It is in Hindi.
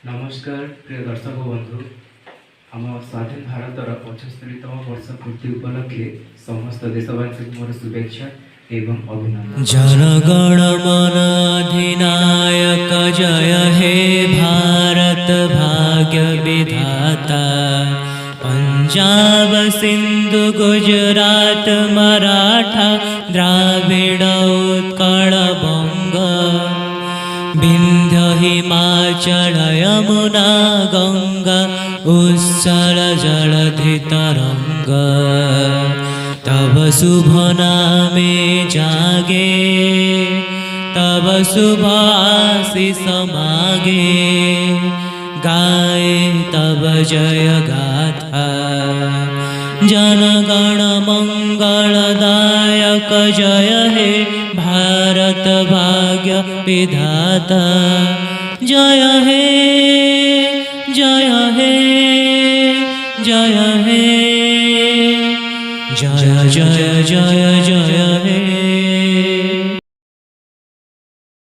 नमस्कार प्रिय दर्शक बंधु आम स्वाधीन भारतर 75तम वर्ष पूर्ति उपलक्षे समस्त देशवासी मोर शुभेच्छा एवं अभिनंदन। जनगण मन अधिनायक जय हे भारत भाग्य विधाता। पंजाब सिंधु गुजरात मराठा द्राविड़ उत्कल बंग विंध्य हिमाचल यमुना गंगा उच्चल जलधि तरंग। तब शुभ नामे जागे तब शुभ आशीष मागे गाए तब जय गाथा। जनगण मंगलदायक जय हे भारत भाग्य विधाता। जय हे जय हे जय हे जय जय जय जय